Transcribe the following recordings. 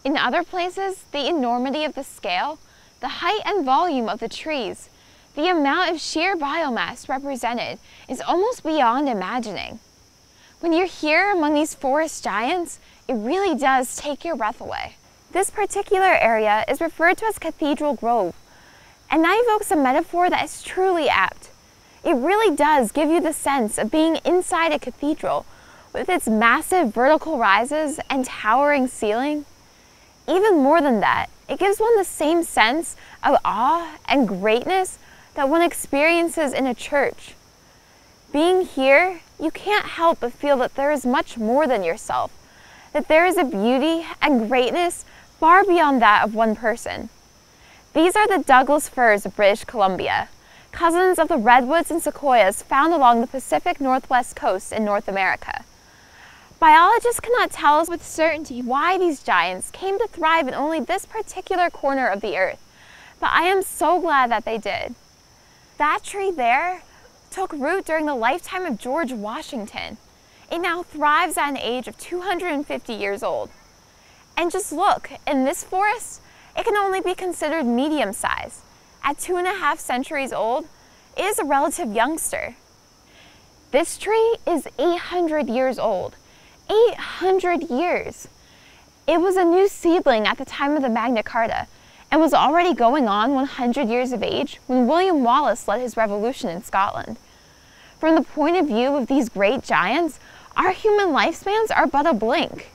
In other places, the enormity of the scale, the height and volume of the trees, the amount of sheer biomass represented is almost beyond imagining. When you're here among these forest giants, it really does take your breath away. This particular area is referred to as Cathedral Grove, and that evokes a metaphor that is truly apt. It really does give you the sense of being inside a cathedral with its massive vertical rises and towering ceiling. Even more than that, it gives one the same sense of awe and greatness that one experiences in a church. Being here, you can't help but feel that there is much more than yourself, that there is a beauty and greatness far beyond that of one person. These are the Douglas firs of British Columbia, cousins of the redwoods and sequoias found along the Pacific Northwest coast in North America. Biologists cannot tell us with certainty why these giants came to thrive in only this particular corner of the earth, but I am so glad that they did. That tree there took root during the lifetime of George Washington. It now thrives at an age of 250 years old. And just look, in this forest, it can only be considered medium size. At 2.5 centuries old, it is a relative youngster. This tree is 800 years old. 800 years! It was a new seedling at the time of the Magna Carta, and was already going on 100 years of age when William Wallace led his revolution in Scotland. From the point of view of these great giants, our human lifespans are but a blink.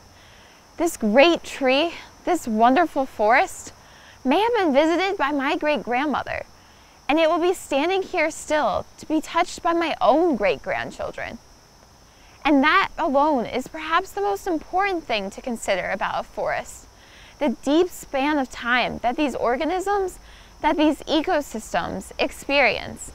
This great tree, this wonderful forest, may have been visited by my great-grandmother, and it will be standing here still to be touched by my own great-grandchildren. And that alone is perhaps the most important thing to consider about a forest. The deep span of time that these organisms, that these ecosystems experience.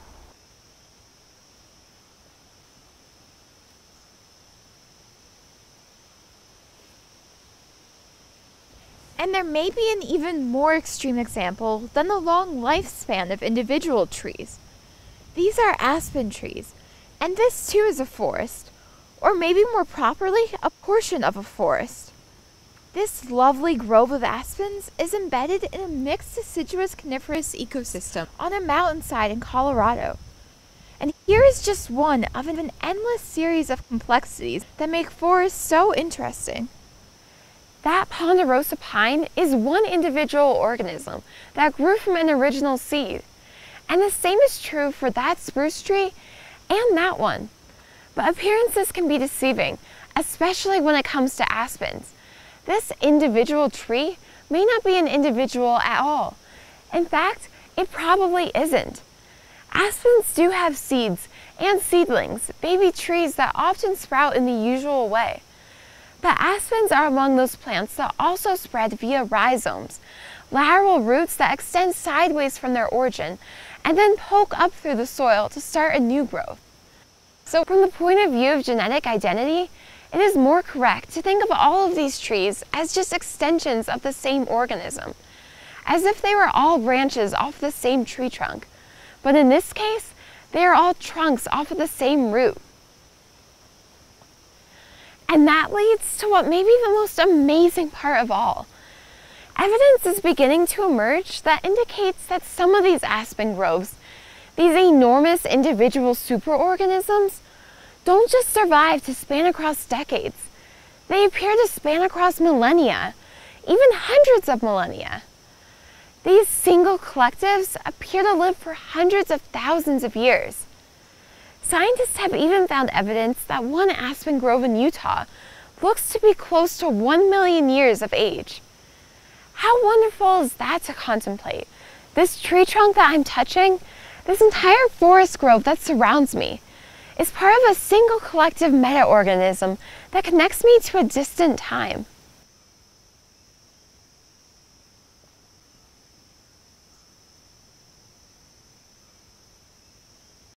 And there may be an even more extreme example than the long lifespan of individual trees. These are aspen trees, and this too is a forest, or maybe more properly, a portion of a forest. This lovely grove of aspens is embedded in a mixed deciduous coniferous ecosystem on a mountainside in Colorado. And here is just one of an endless series of complexities that make forests so interesting. That ponderosa pine is one individual organism that grew from an original seed. And the same is true for that spruce tree and that one. But appearances can be deceiving, especially when it comes to aspens. This individual tree may not be an individual at all. In fact, it probably isn't. Aspens do have seeds and seedlings, baby trees that often sprout in the usual way. But aspens are among those plants that also spread via rhizomes, lateral roots that extend sideways from their origin and then poke up through the soil to start a new growth. So from the point of view of genetic identity, it is more correct to think of all of these trees as just extensions of the same organism, as if they were all branches off the same tree trunk. But in this case, they are all trunks off of the same root. And that leads to what may be the most amazing part of all. Evidence is beginning to emerge that indicates that some of these aspen groves, these enormous individual superorganisms, don't just survive to span across decades. They appear to span across millennia, even hundreds of millennia. These single collectives appear to live for hundreds of thousands of years. Scientists have even found evidence that one aspen grove in Utah looks to be close to 1 million years of age. How wonderful is that to contemplate? This tree trunk that I'm touching, this entire forest grove that surrounds me, is part of a single collective meta-organism that connects me to a distant time.